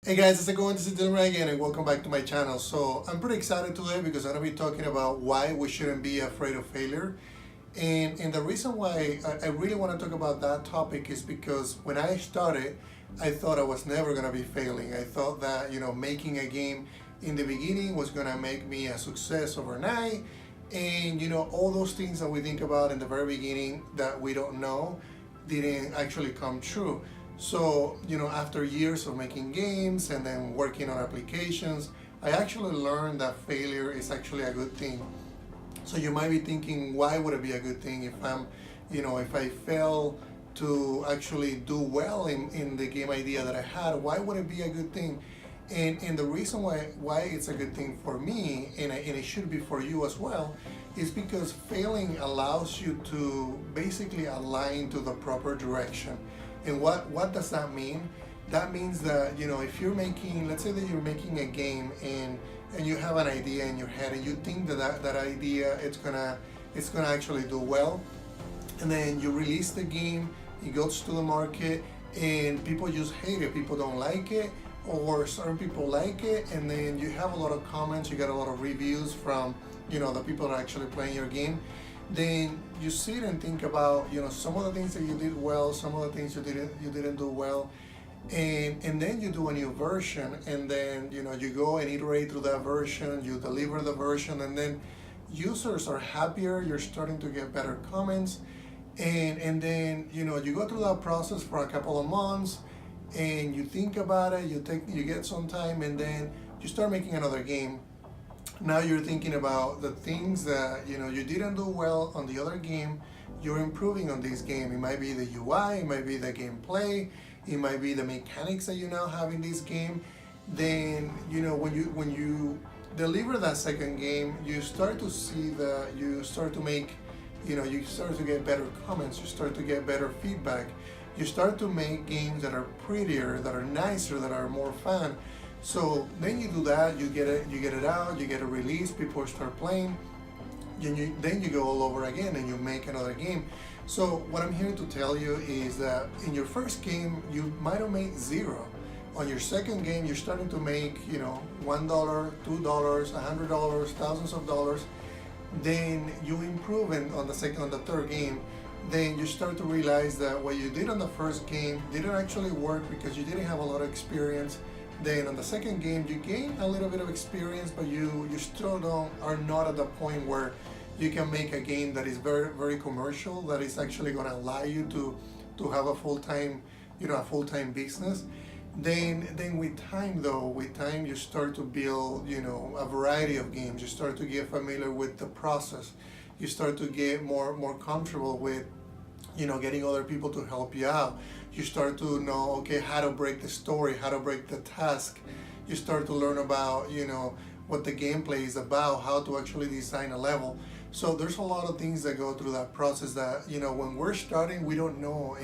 Hey guys, how's it going? This is Dylan Ray again, and welcome back to my channel. So I'm pretty excited today because I'm gonna be talking about why we shouldn't be afraid of failure. And the reason why I really want to talk about that topic is because when I started, I thought I was never gonna be failing. I thought that making a game in the beginning was gonna make me a success overnight, and all those things that we think about in the very beginning that we don't know didn't actually come true. So, after years of making games and then working on applications, I actually learned that failure is actually a good thing. So you might be thinking, why would it be a good thing if I fail to actually do well in the game idea that I had, why would it be a good thing? And the reason why it's a good thing for me, and it should be for you as well, is because failing allows you to basically align to the proper direction. And what does that mean? That means that if you're making, let's say that you're making a game and you have an idea in your head and you think that idea it's gonna actually do well, and then you release the game, it goes to the market, and people just hate it, people don't like it, or certain people like it, and then you have a lot of comments, you get a lot of reviews from the people that are actually playing your game. Then you sit and think about some of the things that you did well, some of the things you didn't do well, and then you do a new version, and then you go and iterate through that version, you deliver the version, and then users are happier, you're starting to get better comments, and then you go through that process for a couple of months, and you think about it, you get some time, and then you start making another game. Now you're thinking about the things that you didn't do well on the other game, you're improving on this game. It might be the UI, it might be the gameplay, it might be the mechanics that you now have in this game. Then when you deliver that second game, you start to see that you start to make you start to get better comments, you start to get better feedback, you start to make games that are prettier, that are nicer, that are more fun. So then you do that, you get it out, you get a release, people start playing, then you go all over again and you make another game. So what I'm here to tell you is that in your first game, you might have made zero. On your second game, you're starting to make, $1, $2, $100, thousands of dollars. Then you improve, and on the third game, then you start to realize that what you did on the first game didn't actually work because you didn't have a lot of experience. Then on the second game, you gain a little bit of experience, but you still are not at the point where you can make a game that is very very commercial, that is actually going to allow you to have a full-time business. Then with time you start to build a variety of games. You start to get familiar with the process. You start to get more comfortable with getting other people to help you out. You start to know, okay, how to break the story, how to break the task. You start to learn about what the gameplay is about, how to actually design a level. So there's a lot of things that go through that process that when we're starting, we don't know.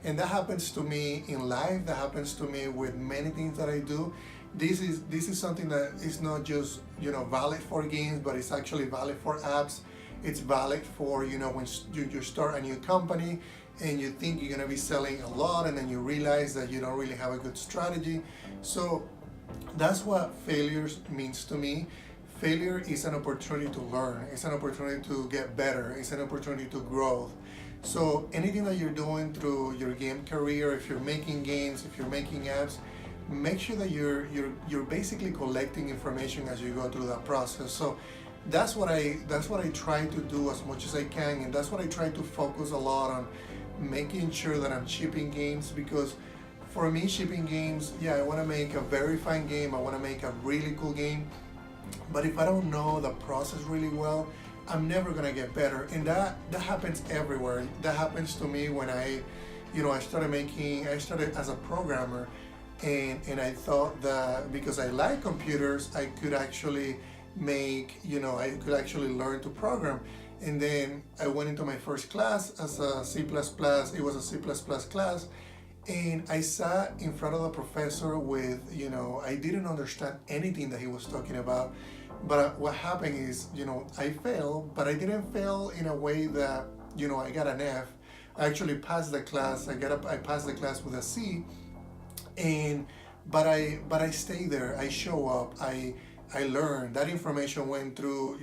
And that happens to me in life, that happens to me with many things that I do. This is something that is not just valid for games, but it's actually valid for apps. It's valid for when you start a new company and you think you're gonna be selling a lot, and then you realize that you don't really have a good strategy. So that's what failure means to me. Failure is an opportunity to learn. It's an opportunity to get better. It's an opportunity to grow. So anything that you're doing through your game career, if you're making games, if you're making apps, make sure that you're basically collecting information as you go through that process. So that's what I try to do as much as I can, and that's what I try to focus a lot on, making sure that I'm shipping games. Because for me, shipping games, yeah, I want to make a very fine game, I want to make a really cool game, but if I don't know the process really well, I'm never gonna get better. And that happens everywhere. That happens to me when I started as a programmer, and I thought that because I like computers, I could actually I could actually learn to program. And then I went into my first class as a C++, it was a C++ class, and I sat in front of the professor with, I didn't understand anything that he was talking about. But what happened is, I failed, but I didn't fail in a way that, I got an F. I actually passed the class. I passed the class with a C, and but I stay there. I show up. I learn. That information went through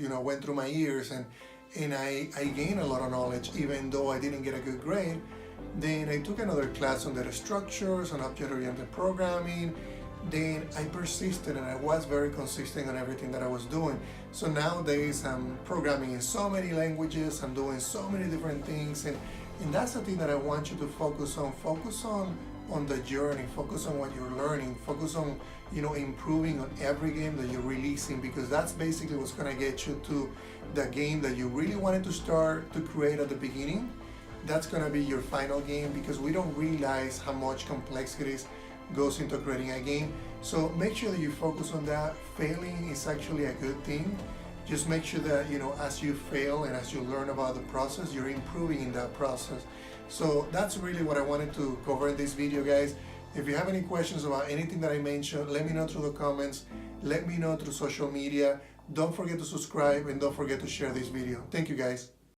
my ears, and I gained a lot of knowledge, even though I didn't get a good grade. Then I took another class on data structures, on object-oriented programming. Then I persisted and I was very consistent on everything that I was doing. So nowadays I'm programming in so many languages, I'm doing so many different things, and that's the thing that I want you to focus on. Focus on the journey, focus on what you're learning, focus on improving on every game that you're releasing, because that's basically what's gonna get you to the game that you really wanted to start to create at the beginning. That's gonna be your final game, because we don't realize how much complexities goes into creating a game. So make sure that you focus on that. Failing is actually a good thing. Just make sure that as you fail and as you learn about the process, you're improving in that process. So that's really what I wanted to cover in this video, guys. If you have any questions about anything that I mentioned, let me know through the comments, let me know through social media. Don't forget to subscribe, and don't forget to share this video. Thank you, guys.